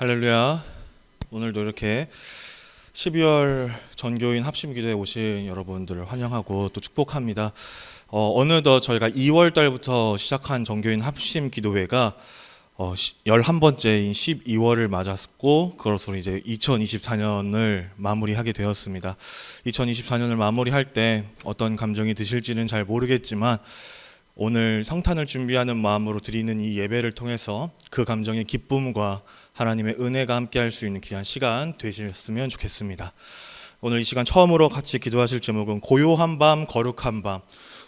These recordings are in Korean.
할렐루야. 오늘도 이렇게 12월 전교인 합심기도에 오신 여러분들을 환영하고 또 축복합니다. 어느덧 저희가 2월 달부터 시작한 전교인 합심기도회가 11번째인 12월을 맞았고, 그것으로 이제 2024년을 마무리하게 되었습니다. 2024년을 마무리할 때 어떤 감정이 드실지는 잘 모르겠지만, 오늘 성탄을 준비하는 마음으로 드리는 이 예배를 통해서 그 감정의 기쁨과 하나님의 은혜가 함께할 수 있는 귀한 시간 되셨으면 좋겠습니다. 오늘 이 시간 처음으로 같이 기도하실 제목은 고요한 밤 거룩한 밤.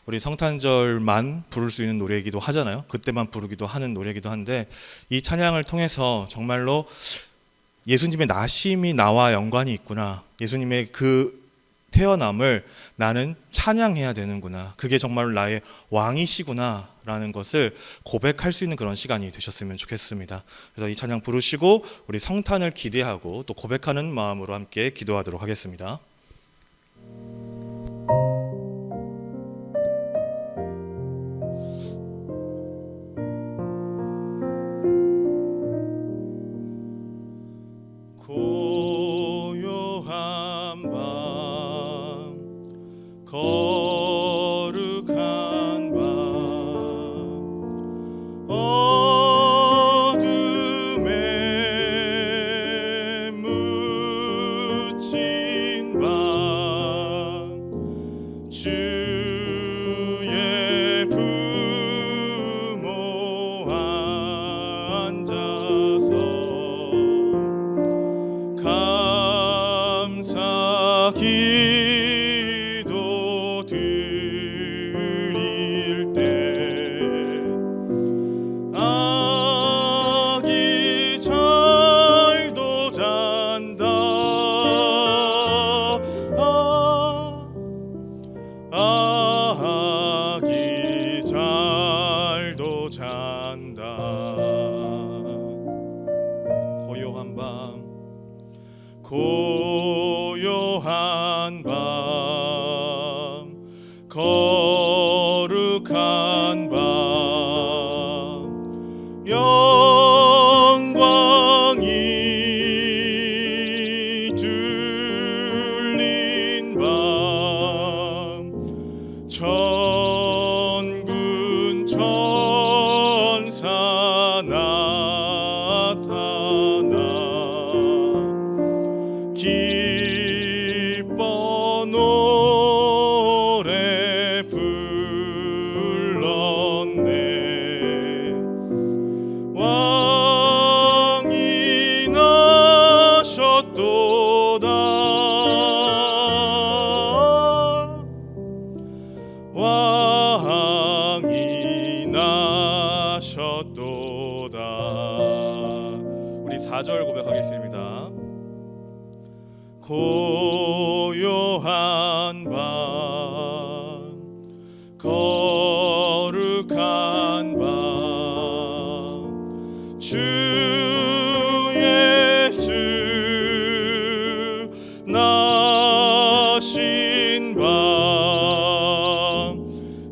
우리 성탄절만 부를 수 있는 노래이기도 하잖아요. 그때만 부르기도 하는 노래이기도 한데, 이 찬양을 통해서 정말로 예수님의 나심이 나와 연관이 있구나, 예수님의 그 태어남을 나는 찬양해야 되는구나, 그게 정말로 나의 왕이시구나 라는 것을 고백할 수 있는 그런 시간이 되셨으면 좋겠습니다. 그래서 이 찬양 부르시고 우리 성탄을 기대하고 또 고백하는 마음으로 함께 기도하도록 하겠습니다. 고요한 밤 거룩한 밤 어둠에 묻힌 밤 주의 부모 앉아서 감사 기도 드릴 때 아기 잘도 잔다. 아기 잘도 잔다. 고요한 밤 고요한 밤 거룩한 밤 영광이 둘린 밤 천군 천사 나타나 기뻐 노래 불렀네. 왕이 나셨도다. 왕이 나셨도다. 우리 4절 고백하겠습니다. 고요한 밤 거룩한 밤 주 예수 나신 밤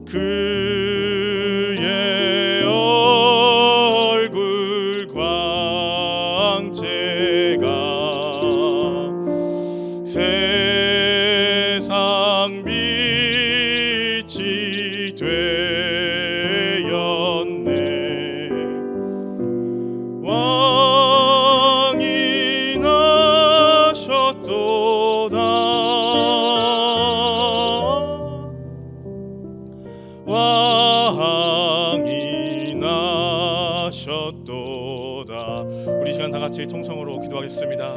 그의 얼굴 광채가 세상 빛이 되었네. 왕이 나셨도다. 왕이 나셨도다. 우리 시간 다 같이 통성으로 기도하겠습니다.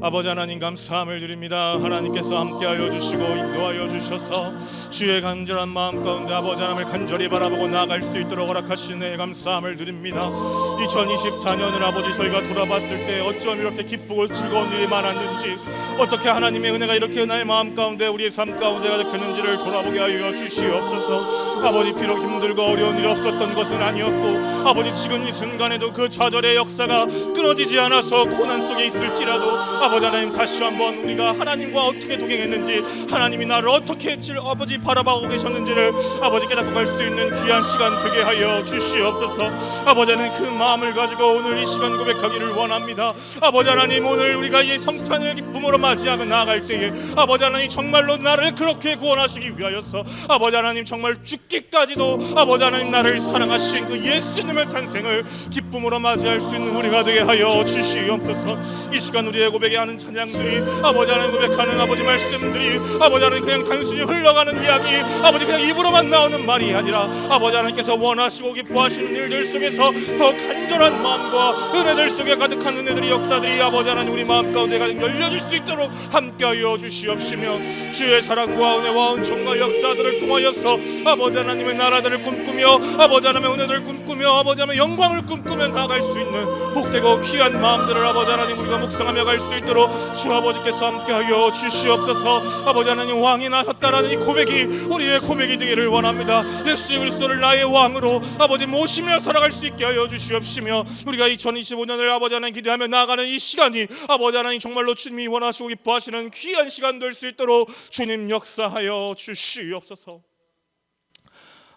아버지 하나님, 감사함을 드립니다. 하나님께서 함께하여 주시고 인도하여 주셔서 주의 간절한 마음 가운데 아버지 하나님을 간절히 바라보고 나아갈 수 있도록 허락하시네. 감사함을 드립니다. 2024년을 아버지 저희가 돌아봤을 때 어쩜 이렇게 기쁘고 즐거운 일이 많았는지, 어떻게 하나님의 은혜가 이렇게 나의 마음 가운데 우리의 삶 가운데 가득했는지를 돌아보게 하여 주시옵소서. 아버지 비록 힘들고 어려운 일이 없었던 것은 아니었고, 아버지 지금 이 순간에도 그 좌절의 역사가 끊어지지 않아서 고난 속에 있을지라도 아버지 하나님, 다시 한번 우리가 하나님과 어떻게 동행했는지, 하나님이 나를 어떻게 아버지 어디까지 바라보고 계셨는지를 아버지 깨닫고 갈 수 있는 귀한 시간 되게 하여 주시옵소서. 아버지 하나님, 그 마음을 가지고 오늘 이 시간 고백하기를 원합니다. 아버지 하나님, 오늘 우리가 이 성찬을 기쁨으로 맞이하며 나아갈 때에 아버지 하나님, 정말로 나를 그렇게 구원하시기 위하여서 아버지 하나님, 정말 죽기까지도 아버지 하나님 나를 사랑하신 그 예수님의 탄생을 기쁨으로 맞이할 수 있는 우리가 되게 하여 주시옵소서. 이 시간 우리의 고백에 하는 찬양들이 아버지 하나님, 고백하는 아버지 말씀들이 아버지 하나님 그냥 단순히 흘러가는 이야기, 아버지 그냥 입으로만 나오는 말이 아니라 아버지 하나님께서 원하시고 기뻐하시는 일들 속에서 더 간절한 마음과 은혜들 속에 가득한 은혜들이, 역사들이 아버지 하나님 우리 마음 가운데 열려질 수 있도록 함께하여 주시옵시며, 주의 사랑과 은혜와 은총과 역사들을 통하여서 아버지 하나님의 나라들을 꿈꾸며 아버지 하나님의 은혜들을 꿈꾸며 아버지 하나님의 영광을 꿈꾸며 나아갈 수 있는 복되고 귀한 마음들을 아버지 하나님 우리가 묵상하며 갈 수 있도록 주 아버지께서 함께하여 주시옵소서. 아버지 하나님, 왕이 나셨다라는 이 고백이 우리의 고백이 되기를 원합니다. 예수 그리스도를 나의 왕으로 아버지 모시며 살아갈 수 있게 하여 주시옵시며, 우리가 2025년을 아버지 하나님 기대하며 나아가는 이 시간이 아버지 하나님 정말로 주님이 원하시고 기뻐하시는 귀한 시간 될 수 있도록 주님 역사하여 주시옵소서.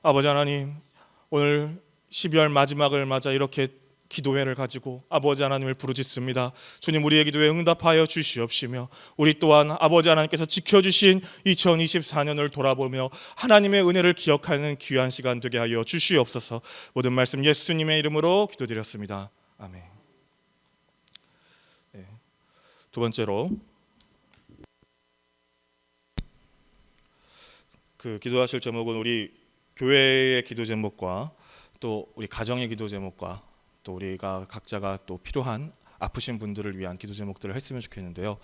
아버지 하나님, 오늘 12월 마지막을 맞아 이렇게 기도회를 가지고 아버지 하나님을 부르짖습니다. 주님, 우리의 기도에 응답하여 주시옵시며, 우리 또한 아버지 하나님께서 지켜주신 2024년을 돌아보며 하나님의 은혜를 기억하는 귀한 시간 되게 하여 주시옵소서. 모든 말씀 예수님의 이름으로 기도드렸습니다. 아멘. 네. 두 번째로 그 기도하실 제목은 우리 교회의 기도 제목과 또 우리 가정의 기도 제목과 또 우리가 각자가 또 필요한 아프신 분들을 위한 기도 제목들을 했으면 좋겠는데요.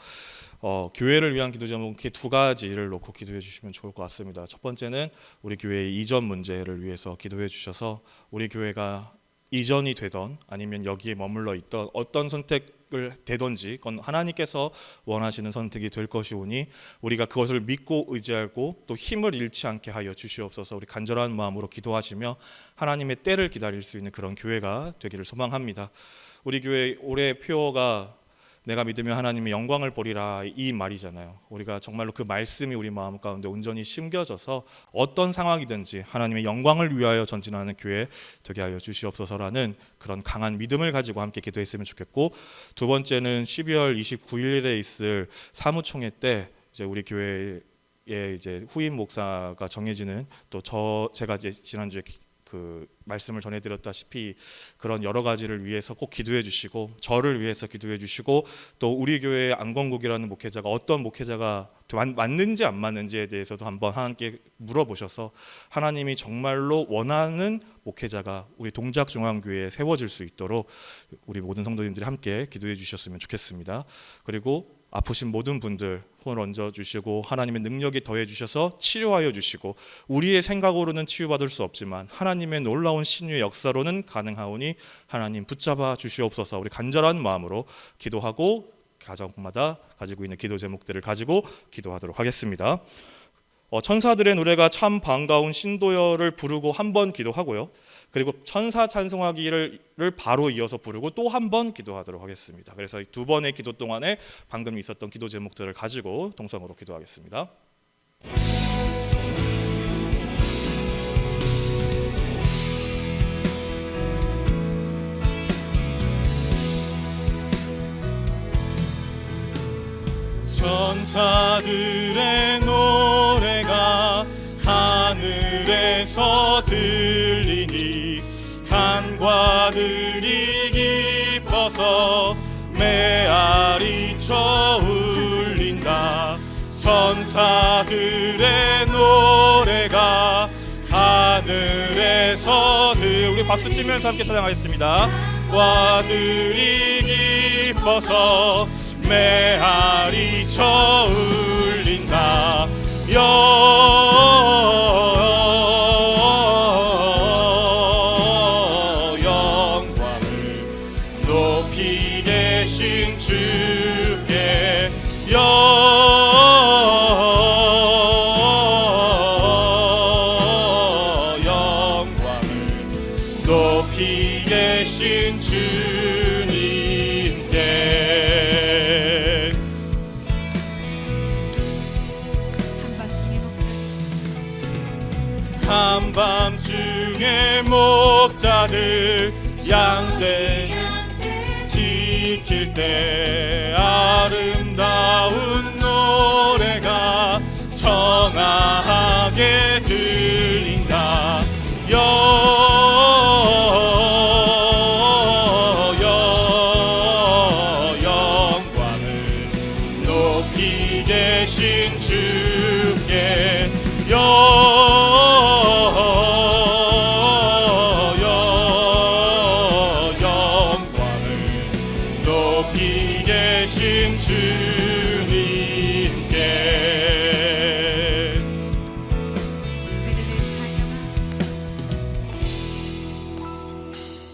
교회를 위한 기도 제목 이렇게 두 가지를 놓고 기도해 주시면 좋을 것 같습니다. 첫 번째는 우리 교회의 이전 문제를 위해서 기도해 주셔서 우리 교회가 이전이 되던 아니면 여기에 머물러 있던 어떤 선택을 되든지 그건 하나님께서 원하시는 선택이 될 것이오니 우리가 그것을 믿고 의지하고 또 힘을 잃지 않게 하여 주시옵소서. 우리 간절한 마음으로 기도하시며 하나님의 때를 기다릴 수 있는 그런 교회가 되기를 소망합니다. 우리 교회 올해 표어가 내가 믿으면 하나님의 영광을 보리라 이 말이잖아요. 우리가 정말로 그 말씀이 우리 마음 가운데 온전히 심겨져서 어떤 상황이든지 하나님의 영광을 위하여 전진하는 교회 되게 하여 주시옵소서라는 그런 강한 믿음을 가지고 함께 기도했으면 좋겠고, 두 번째는 12월 29일에 있을 사무총회 때 이제 우리 교회에 이제 후임 목사가 정해지는 또 제가 이제 지난주에 그 말씀을 전해드렸다시피 그런 여러 가지를 위해서 꼭 기도해 주시고, 저를 위해서 기도해 주시고, 또 우리 교회의 안건국이라는 목회자가 어떤 목회자가 맞는지 안 맞는지에 대해서도 한번 하나님께 물어보셔서 하나님이 정말로 원하는 목회자가 우리 동작중앙교회에 세워질 수 있도록 우리 모든 성도님들이 함께 기도해 주셨으면 좋겠습니다. 그리고 아프신 모든 분들 손을 얹어 주시고 하나님의 능력이 더해 주셔서 치료하여 주시고, 우리의 생각으로는 치유받을 수 없지만 하나님의 놀라운 신유의 역사로는 가능하오니 하나님 붙잡아 주시옵소서. 우리 간절한 마음으로 기도하고 가정마다 가지고 있는 기도 제목들을 가지고 기도하도록 하겠습니다. 천사들의 노래가 참 반가운 신도여를 부르고 한 번 기도하고요. 그리고 천사 찬송하기를 바로 이어서 부르고 또 한 번 기도하도록 하겠습니다. 그래서 두 번의 기도 동안에 방금 있었던 기도 제목들을 가지고 동성으로 기도하겠습니다. 천사들의 노래가 하늘에서 들리니 산과 들이 깊어서 메아리쳐 울린다. 천사들의 노래가 하늘에서 우리 박수 치면서 함께 찬양하겠습니다. 산과 들이 깊어서 메아리쳐 울린다. 영광을 높이 계신 주께 영광을 높이 계신 주님께. 목자들 양떼 지킬 때 아름다운 노래가 청아하게 들린다. 영광을 높이 계신 주께 영광을 높이 계신 주님께.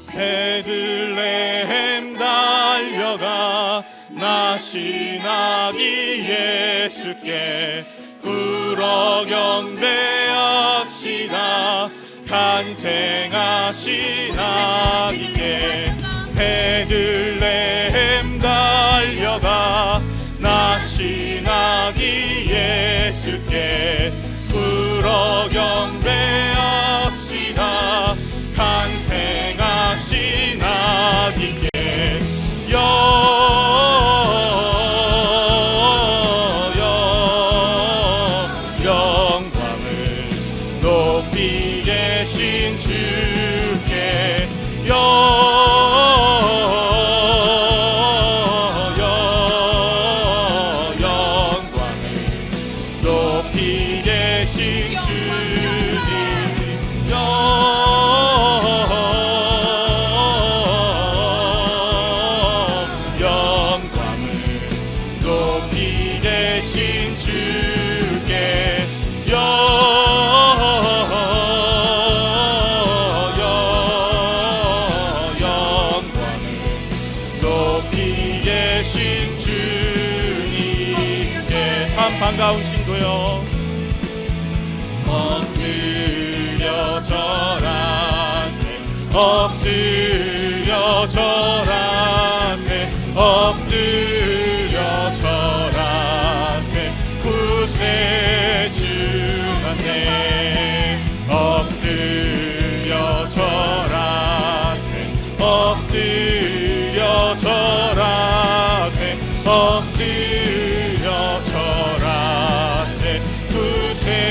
베들레헴 달려가 나신 아기 예수께 불어 경배합시다. 탄생하신 아기께 베들레헴 달려가 나신 아기 예수께 불어 경배합시다. 탄생하신 아기께 영광을 높이 계신 주께 영광을 높이 계신 주님 영광을 높이 계신 주께 영광을 높이 계신 주님께. 참 반가운 신도요. 엎드려 절하세 엎드려 절하세 엎드려 절하세 구세주하네. 엎드려 절하세 엎드려 절하세 엎드려 절하세 구세주하네.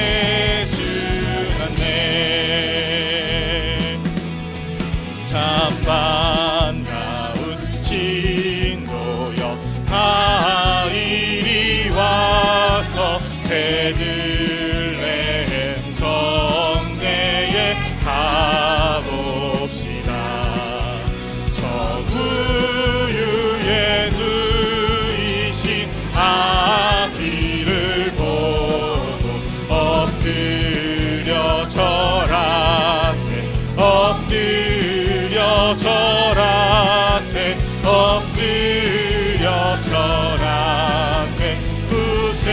참 반가운 신도여 다 이리 와서 베들레헴 성내에 가봅시다. 저 우유에 누이신 아기를 보고 엎드려 절하세 엎드려 절하세 엎드려 절하세 구세주하네.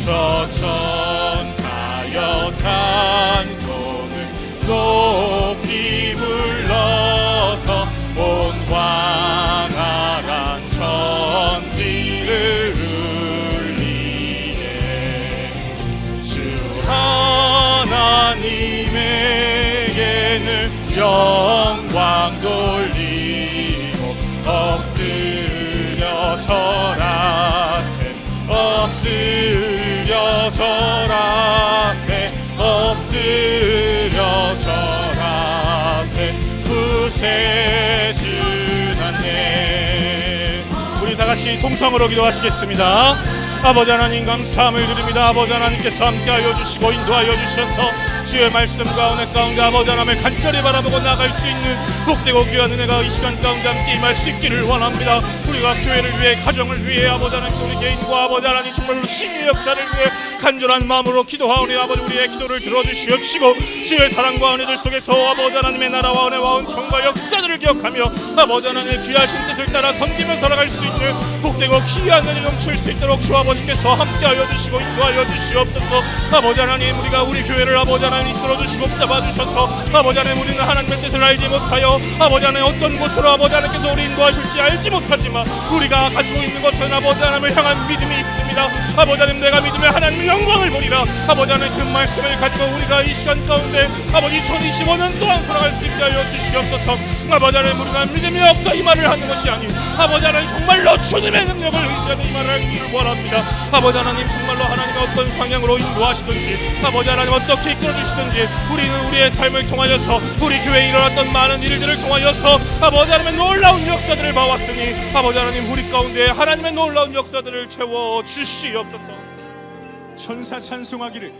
저 천사여 찬송을 높이 불러서 온 광활한 천지를 울리게. 주 하나님에게는 영광 돌리고 엎드려 절하세 엎드려 절하세 엎드려 절하세 구세주하네. 우리 다같이 통성으로 기도하시겠습니다. 아버지 하나님 감사함을 드립니다. 아버지 하나님께서 함께하여 주시고 인도하여 주셔서 주의 말씀과 은혜 가운데 아버지 하나님을 간절히 바라보고 나갈 수 있는 복되고 귀한 은혜가 이 시간 가운데 함께 임할 수 있기를 원합니다. 우리가 교회를 위해 가정을 위해 아버지 하나님 우리 개인과 아버지 하나님 정말로 신의 역사를 위해 간절한 마음으로 기도하오니 아버지 우리의 기도를 들어주시옵시고 주의 사랑과 은혜들 속에서 아버지 하나님의 나라와 은혜와 은총과 역사들을 기억하며 아버지 하나님의 귀하신 뜻을 따라 섬기며 살아갈 수 있는 복되고 귀한 은혜 넘칠 수 있도록 주 아버지께서 함께하여 주시고 인도하여 주시옵소서. 아버지 하나님 우리가 우리 교회를 아버지 하나님 이끌어주시고 붙잡아주셔서 아버지 하나님 우리는 하나님의 뜻을 알지 못하여 아버지 하나님 어떤 곳으로 아버지 하나님께서 우리 인도하실지 알지 못하지만 우리가 가지고 있는 것은 아버지 하나님을 향한 믿음이 있습니다. 원합니다. 아버지 하나님 내가 믿으면 하나님의 영광을 보리라. 아버지 하나님 그 말씀을 가지고 우리가 이 시간 가운데 아버지 2025년 동안 돌아갈 수 있게 하여 주시옵소서. 아버지 하나님 우리가 믿음이 없어 이 말을 하는 것이 아니오 아버지 하나님 정말로 주님의 능력을 의지하는 이 말을 하기를 원합니다. 아버지 하나님 정말로 하나님과 어떤 방향으로 인도하시든지 아버지 하나님 어떻게 이끌어주시든지 우리는 우리의 삶을 통하여서 우리 교회에 일어났던 많은 일들을 통하여서 아버지 하나님의 놀라운 역사들을 봐왔으니 아버지 하나님 우리 가운데 하나님의 놀라운 역사들을 채워 주시옵소서. 천사 찬송하기를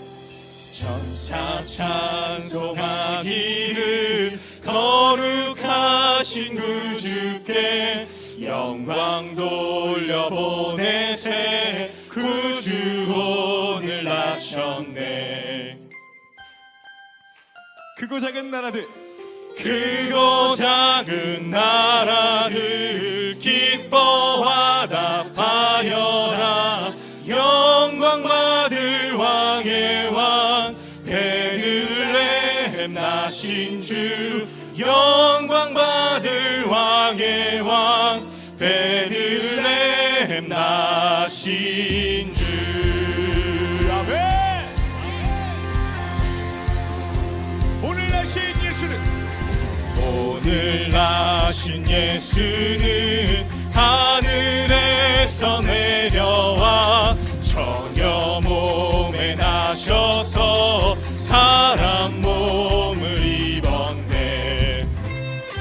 천사 찬송하기를 거룩하신 구주께 영광 돌려보내세 구주 오늘 나셨네. 크고 작은 나라들 크고 작은 나라들 기뻐하다 파여라. 영광 받을 왕의 왕 베들레헴 나신 주 영광 받을 왕의 왕 베들레헴 나신 주. 아멘. 오늘 나신 예수는 오늘 나신 예수는 하늘에서 내려와 처녀 몸에 나셔서 사람 몸을 입었네.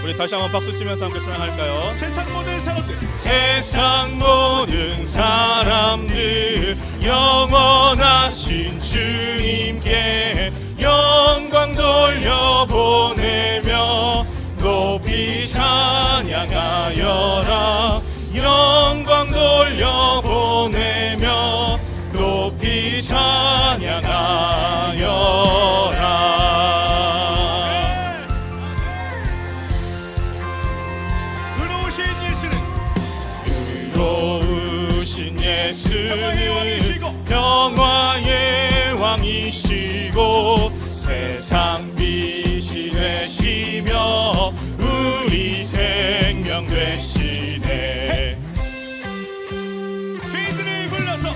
우리 다시 한번 박수 치면서 함께 찬양할까요? 세상 모든 사람들 세상 모든 사람들 영원하신 주님께 영광 돌려보내며 높이 찬양하여라. 영광 돌려보내며 높이 찬양하여라. 의로우신 예수는 의로우신 예수는 평화의 왕이시고 세상 빛이 되시며 우리 생명 되시네. 죄인들을 불러서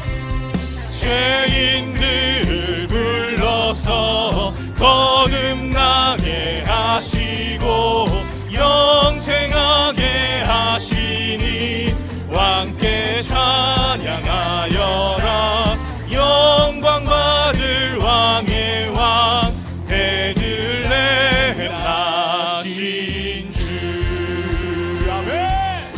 죄인들을 불러서 거듭나게 하시고 영생하게 하시니 왕께 찬양하여라. 영광 받을 왕의 왕 베들레헴 나신 주. 아멘.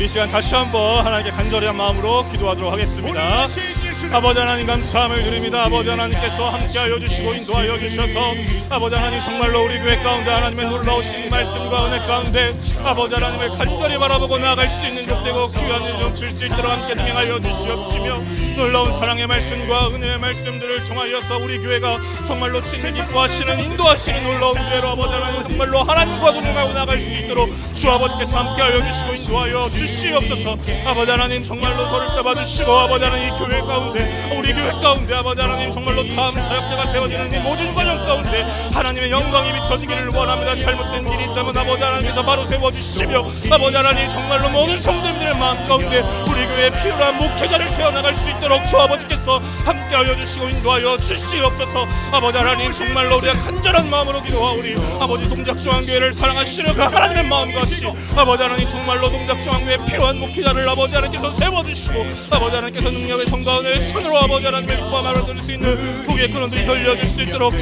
이 시간 다시 한번 하나님께 간절한 마음으로 기도하도록 오늘 하겠습니다. 나신 예수는 아버지 하나님 감사함을 드립니다. 아버지 하나님께서 함께하여 주시고 인도하여 주셔서 아버지 하나님 정말로 우리 교회 가운데 하나님의 놀라우신 말씀과 은혜 가운데 아버지 하나님을 간절히 바라보고 나아갈 수 있는 족되고 귀한 이름 줄 수 있도록 함께 동행하여 주시옵시며 놀라운 사랑의 말씀과 은혜의 말씀들을 통하여서 우리 교회가 정말로 친히 기뻐하시는 인도하시는 놀라운 교회로 아버지 하나님 정말로 하나님과 동행하고 나아갈 수 있도록 주 아버지께서 함께하여 주시고 인도하여 주시옵소서. 아버지 하나님 정말로 손을 잡아주시고 아버지 하나님 이 교회 가운데 우리 교회 가운데 아버지 하나님 정말로 다음 사역자가 세워지는 이 모든 과정 가운데 하나님의 영광이 비춰지기를 원합니다. 잘못된 길이 있다면 아버지 하나님께서 바로 세워주시며 아버지 하나님 정말로 모든 성도님들의 마음 가운데 우리 교회에 필요한 목회자를 세워나갈 수 있도록 주 아버지께서 함께하여 주시고 인도하여 주시옵소서. 아버지 하나님 정말로 우리가 간절한 마음으로 기도하오니 아버지 동작중앙교회를 사랑하시는 그 하나님의 마음같이 아버지 하나님 정말로 동작중앙교회에 필요한 목회자를 아버지 하나님께서 세워주시고 아버지 하나님께서 능력의 성가운데 손으로 아버지 하나님의 말을 들을 수 있는 무게 근원들이 열려질 수 있도록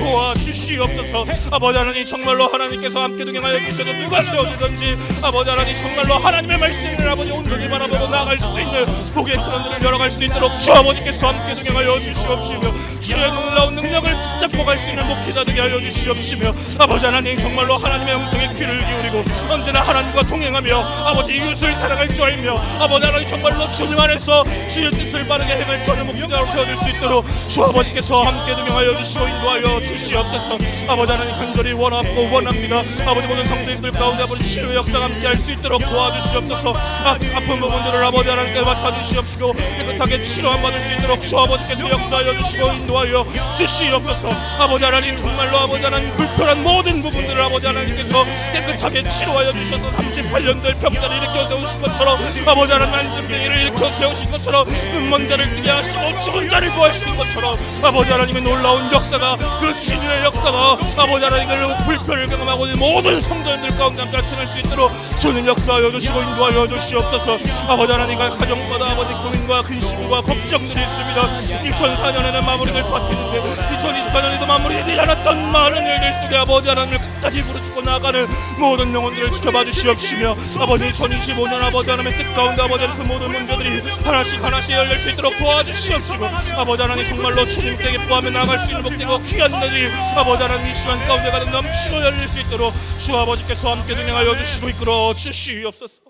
도와주시옵소서. 아버지 하나님 정말로 하나님께서 함께 동행하여 주셔서 누가 세워지든지 아버지 하나님 정말로 하나님의 말씀을 아버지 온전히 바라보고 나아갈 수 있는 무게 근원들을 열어갈 수 있도록 주 아버지께서 함께 동행하여 주시옵시며 주의 놀라운 능력을 붙잡고 갈 수 있는 목회자 되게 하여 주시옵시며 아버지 하나님 정말로 하나님의 음성에 귀를 기울이고 언제나 하나님과 동행하며 아버지 이웃을 사랑할 줄 알며 아버지 하나님 정말로 주님 안에서 주의 뜻을 바르게 행할 줄 아는 목회자로 세워질 수 있도록 주 아버지께서 함께 동행하여 주시고 인도하여 주시옵소서. 아버지 하나님 간절히 원하고 원합니다. 아버지 모든 성도님들 가운데 아버지 치료의 역사가 함께 할 수 있도록 도와주시옵소서. 아픈 부분들을 아버지 하나님 함께 맡아주시옵시고 깨끗하게 치료함 받을 수 있도록 주 아버지께서 역사하여 주시고 인도하여 주시옵소서. 아버지 하나님 정말로 아버지 하나님 불편한 모든 부분들을 아버지 하나님께서 깨끗하게 치료하여 주셔서 38년 될 병자를 일으켜 세우신 것처럼 아버지 하나님 만증병이를 일으켜 세우신 것처럼 눈먼 자를 뜨게 하시고 죽은 자를 구하신 것처럼 아버지 하나님의 놀라운 역사가 그 신유의 역사가 아버지 하나님을 불편을 경험하고 있는 모든 성도님들 가운데 나타날 수 있도록 주님 역사하여 주시고 인도하여 주시옵소서. 아버지 하나님과 가정마다 아버지 고민과 근심과 걱정들이 있습니다. 2004년에는 마무리될 것 같았는데 2024년에도 마무리되지 않았던 많은 일들 속에 아버지 하나님을 끝까지 부르짖고 나아가는 모든 영혼들을 지켜봐 주시옵시며 아버지 2025년 아버지 하나님의 뜻 가운데 아버지 하나님 그 모든 문제들이 하나씩 하나씩 열릴 수 있도록 도와주시옵시고 아버지 하나님 정말로 주님께 기뻐하며 나아갈 수 있는 복되고 귀한 날이 아버지 하나님 이 시간 가운데 가득 넘치고 열릴 수 있도록 주 아버지께서 함께 동행하여 주시고 이끌어 주시옵소서.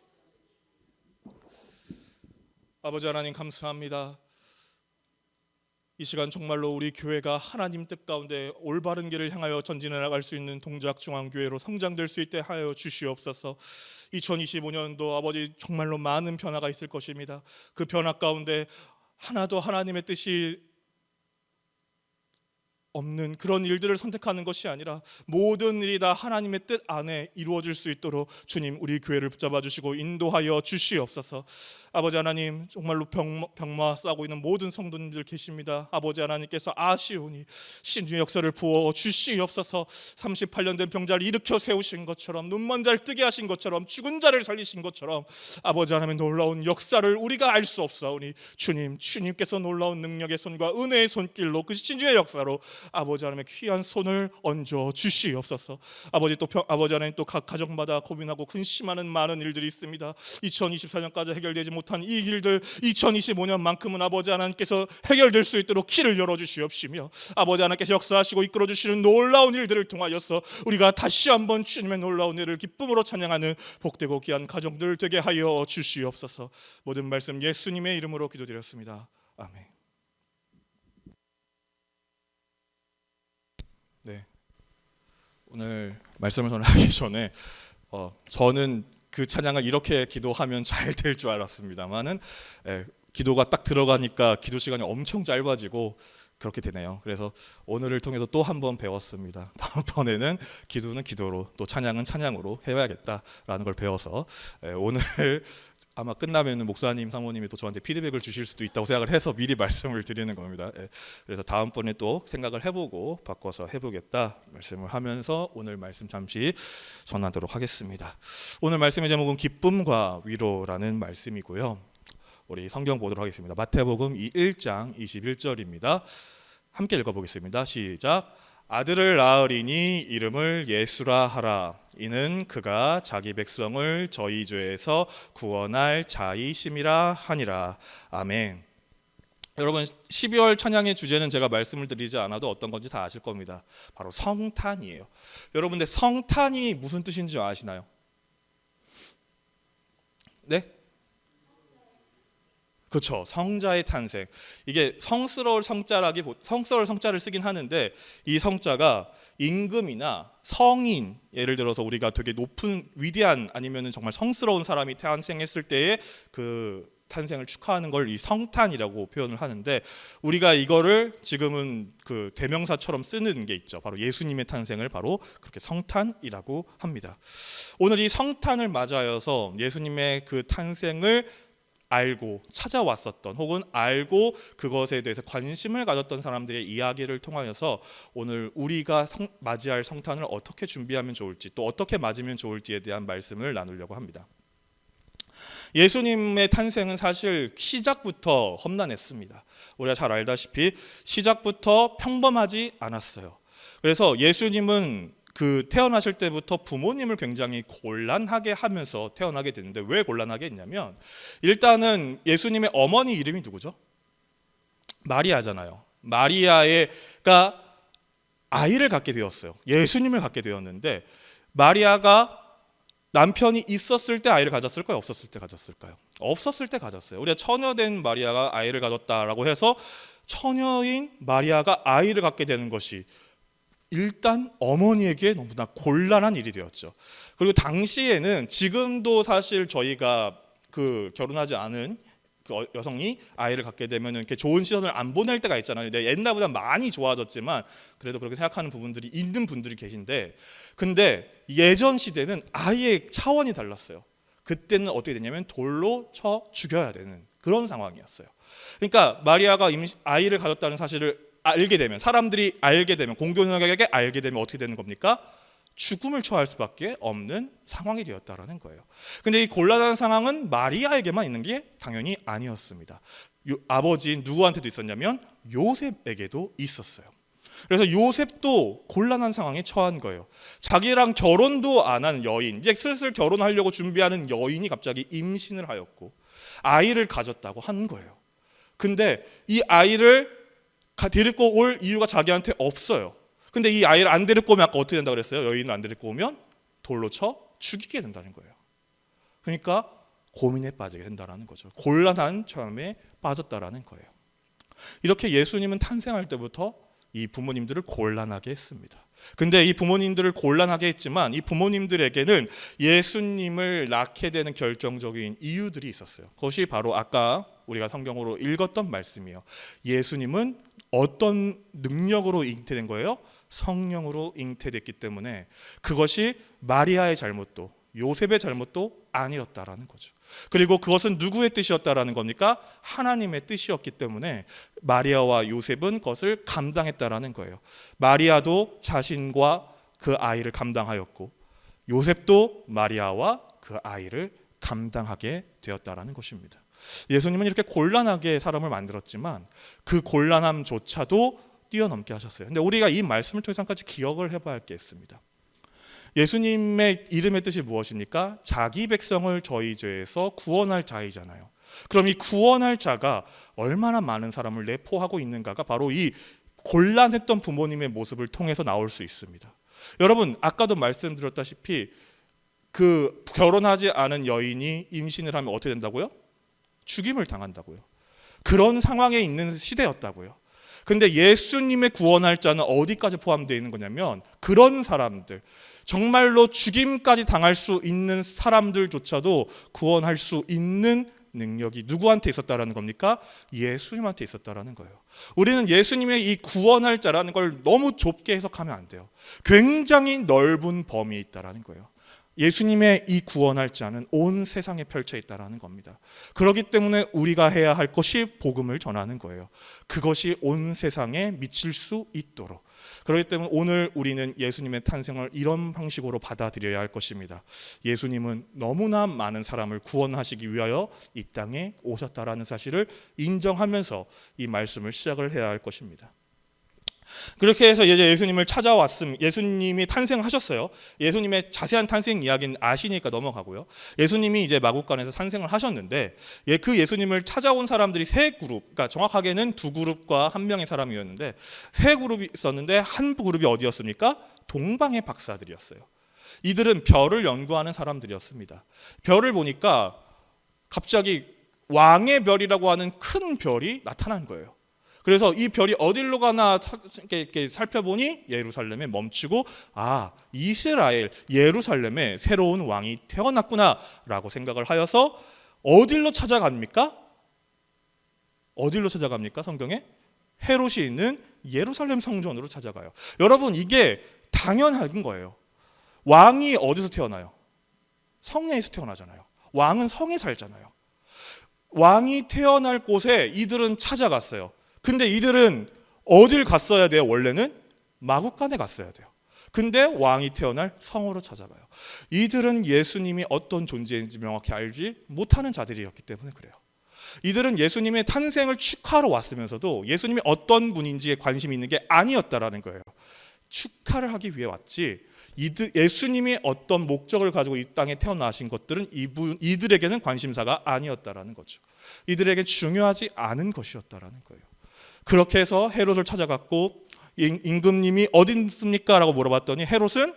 아버지 하나님 감사합니다. 이 시간 정말로 우리 교회가 하나님 뜻 가운데 올바른 길을 향하여 전진해 나갈 수 있는 동작중앙교회로 성장될 수 있게 하여 주시옵소서. 2025년도 아버지 정말로 많은 변화가 있을 것입니다. 그 변화 가운데 하나도 하나님의 뜻이 없는 그런 일들을 선택하는 것이 아니라 모든 일이 다 하나님의 뜻 안에 이루어질 수 있도록 주님 우리 교회를 붙잡아 주시고 인도하여 주시옵소서. 아버지 하나님 정말로 병마 싸고 있는 모든 성도님들 계십니다. 아버지 하나님께서 아시오니 신주의 역사를 부어 주시옵소서. 38년 된 병자를 일으켜 세우신 것처럼 눈먼 자를 뜨게 하신 것처럼 죽은 자를 살리신 것처럼 아버지 하나님의 놀라운 역사를 우리가 알 수 없사오니 주님께서 놀라운 능력의 손과 은혜의 손길로 그 신주의 역사로 아버지 하나님의 귀한 손을 얹어 주시옵소서. 아버지 하나님 또 각 가정마다 고민하고 근심하는 많은 일들이 있습니다. 2024년까지 해결되지 못한 이 일들 2025년만큼은 아버지 하나님께서 해결될 수 있도록 길을 열어주시옵시며 아버지 하나님께서 역사하시고 이끌어주시는 놀라운 일들을 통하여서 우리가 다시 한번 주님의 놀라운 일을 기쁨으로 찬양하는 복되고 귀한 가정들 되게 하여 주시옵소서. 모든 말씀 예수님의 이름으로 기도드렸습니다. 아멘. 네, 오늘 말씀을 전하기 전에 저는 그 찬양을 이렇게 기도하면 잘 될 줄 알았습니다만은 기도가 딱 들어가니까 기도 시간이 엄청 짧아지고 그렇게 되네요. 그래서 오늘을 통해서 또 한 번 배웠습니다. 다음번에는 기도는 기도로 또 찬양은 찬양으로 해야겠다라는 걸 배워서 오늘 아마 끝나면 목사님, 사모님이 또 저한테 피드백을 주실 수도 있다고 생각을 해서 미리 말씀을 드리는 겁니다. 그래서 다음번에 또 생각을 해보고 바꿔서 해보겠다 말씀을 하면서 오늘 말씀 잠시 전하도록 하겠습니다. 오늘 말씀의 제목은 기쁨과 위로라는 말씀이고요. 우리 성경 보도록 하겠습니다. 마태복음 1장 21절입니다. 함께 읽어보겠습니다. 시작. 아들을 낳으리니 이름을 예수라 하라. 이는 그가 자기 백성을 저희 죄에서 구원할 자이심이라 하니라. 아멘. 여러분 12월 찬양의 주제는 제가 말씀을 드리지 않아도 어떤 건지 다 아실 겁니다. 바로 성탄이에요. 여러분들 성탄이 무슨 뜻인지 아시나요? 네? 그렇죠. 성자의 탄생. 이게 성스러울 성자를 쓰긴 하는데 이 성자가 임금이나 성인, 예를 들어서 우리가 되게 높은 위대한 아니면은 정말 성스러운 사람이 탄생했을 때의 그 탄생을 축하하는 걸 이 성탄이라고 표현을 하는데 우리가 이거를 지금은 그 대명사처럼 쓰는 게 있죠. 바로 예수님의 탄생을 바로 그렇게 성탄이라고 합니다. 오늘 이 성탄을 맞아서 예수님의 그 탄생을 알고 찾아왔었던 혹은 알고 그것에 대해서 관심을 가졌던 사람들의 이야기를 통하여서 오늘 우리가 맞이할 성탄을 어떻게 준비하면 좋을지 또 어떻게 맞으면 좋을지에 대한 말씀을 나누려고 합니다. 예수님의 탄생은 사실 시작부터 험난했습니다. 우리가 잘 알다시피 시작부터 평범하지 않았어요. 그래서 예수님은 그 태어나실 때부터 부모님을 굉장히 곤란하게 하면서 태어나게 됐는데 왜 곤란하게 했냐면 일단은 예수님의 어머니 이름이 누구죠? 마리아잖아요. 마리아가 아이를 갖게 되었어요. 예수님을 갖게 되었는데 마리아가 남편이 있었을 때 아이를 가졌을까요? 없었을 때 가졌을까요? 없었을 때 가졌어요. 우리가 처녀된 마리아가 아이를 가졌다라고 해서 처녀인 마리아가 아이를 갖게 되는 것이 일단 어머니에게 너무나 곤란한 일이 되었죠. 그리고 당시에는 지금도 사실 저희가 그 결혼하지 않은 그 여성이 아이를 갖게 되면 이렇게 좋은 시선을 안 보낼 때가 있잖아요. 근데 옛날보다 많이 좋아졌지만 그래도 그렇게 생각하는 부분들이 있는 분들이 계신데, 근데 예전 시대는 아예 차원이 달랐어요. 그때는 어떻게 됐냐면 돌로 쳐 죽여야 되는 그런 상황이었어요. 그러니까 마리아가 아이를 가졌다는 사실을 알게 되면, 사람들이 알게 되면, 공교명하게 알게 되면 어떻게 되는 겁니까? 죽음을 처할 수밖에 없는 상황이 되었다라는 거예요. 근데 이 곤란한 상황은 마리아에게만 있는 게 당연히 아니었습니다. 아버지인 누구한테도 있었냐면 요셉에게도 있었어요. 그래서 요셉도 곤란한 상황에 처한 거예요. 자기랑 결혼도 안 한 여인, 이제 슬슬 결혼하려고 준비하는 여인이 갑자기 임신을 하였고 아이를 가졌다고 한 거예요. 근데 이 아이를 데리고 올 이유가 자기한테 없어요. 근데 이 아이를 안 데리고 오면 아까 어떻게 된다고 그랬어요? 여인을 안 데리고 오면 돌로 쳐 죽이게 된다는 거예요. 그러니까 고민에 빠지게 된다는 거죠. 곤란한 처음에 빠졌다라는 거예요. 이렇게 예수님은 탄생할 때부터 이 부모님들을 곤란하게 했습니다. 근데 이 부모님들을 곤란하게 했지만 이 부모님들에게는 예수님을 낳게 되는 결정적인 이유들이 있었어요. 그것이 바로 아까 우리가 성경으로 읽었던 말씀이에요. 예수님은 어떤 능력으로 잉태된 거예요? 성령으로 잉태됐기 때문에 그것이 마리아의 잘못도 요셉의 잘못도 아니었다라는 거죠. 그리고 그것은 누구의 뜻이었다라는 겁니까? 하나님의 뜻이었기 때문에 마리아와 요셉은 그것을 감당했다라는 거예요. 마리아도 자신과 그 아이를 감당하였고 요셉도 마리아와 그 아이를 감당하게 되었다라는 것입니다. 예수님은 이렇게 곤란하게 사람을 만들었지만 그 곤란함조차도 뛰어넘게 하셨어요. 근데 우리가 이 말씀을 통해서 한 가지 기억을 해봐야 할 게 있습니다. 예수님의 이름의 뜻이 무엇입니까? 자기 백성을 저희 죄에서 구원할 자이잖아요. 그럼 이 구원할 자가 얼마나 많은 사람을 내포하고 있는가가 바로 이 곤란했던 부모님의 모습을 통해서 나올 수 있습니다. 여러분, 아까도 말씀드렸다시피 그 결혼하지 않은 여인이 임신을 하면 어떻게 된다고요? 죽임을 당한다고요. 그런 상황에 있는 시대였다고요. 근데 예수님의 구원할 자는 어디까지 포함되어 있는 거냐면 그런 사람들, 정말로 죽임까지 당할 수 있는 사람들조차도 구원할 수 있는 능력이 누구한테 있었다라는 겁니까? 예수님한테 있었다라는 거예요. 우리는 예수님의 이 구원할 자라는 걸 너무 좁게 해석하면 안 돼요. 굉장히 넓은 범위에 있다라는 거예요. 예수님의 이 구원할 자는 온 세상에 펼쳐 있다라는 겁니다. 그렇기 때문에 우리가 해야 할 것이 복음을 전하는 거예요. 그것이 온 세상에 미칠 수 있도록. 그렇기 때문에 오늘 우리는 예수님의 탄생을 이런 방식으로 받아들여야 할 것입니다. 예수님은 너무나 많은 사람을 구원하시기 위하여 이 땅에 오셨다라는 사실을 인정하면서 이 말씀을 시작을 해야 할 것입니다. 그렇게 해서 이제 예수님을 찾아왔음, 예수님이 탄생하셨어요. 예수님의 자세한 탄생 이야기는 아시니까 넘어가고요. 예수님이 이제 마구간에서 탄생을 하셨는데 그 예수님을 찾아온 사람들이 세 그룹, 그러니까 정확하게는 두 그룹과 한 명의 사람이었는데 세 그룹이 있었는데 한 그룹이 어디였습니까? 동방의 박사들이었어요. 이들은 별을 연구하는 사람들이었습니다. 별을 보니까 갑자기 왕의 별이라고 하는 큰 별이 나타난 거예요. 그래서 이 별이 어디로 가나 이렇게 살펴보니 예루살렘에 멈추고 이스라엘 예루살렘에 새로운 왕이 태어났구나라고 생각을 하여서 어디로 찾아갑니까? 어디로 찾아갑니까? 성경에? 헤롯이 있는 예루살렘 성전으로 찾아가요. 여러분, 이게 당연한 거예요. 왕이 어디서 태어나요? 성에서 태어나잖아요. 왕은 성에 살잖아요. 왕이 태어날 곳에 이들은 찾아갔어요. 근데 이들은 어딜 갔어야 돼요? 원래는 마구간에 갔어야 돼요. 근데 왕이 태어날 성으로 찾아가요. 이들은 예수님이 어떤 존재인지 명확히 알지 못하는 자들이었기 때문에 그래요. 이들은 예수님의 탄생을 축하하러 왔으면서도 예수님이 어떤 분인지에 관심이 있는 게 아니었다라는 거예요. 축하를 하기 위해 왔지 예수님이 어떤 목적을 가지고 이 땅에 태어나신 것들은 이들에게는 관심사가 아니었다라는 거죠. 이들에게 중요하지 않은 것이었다라는 거예요. 그렇게 해서 헤롯을 찾아갔고 임금님이 어디 있습니까? 라고 물어봤더니 헤롯은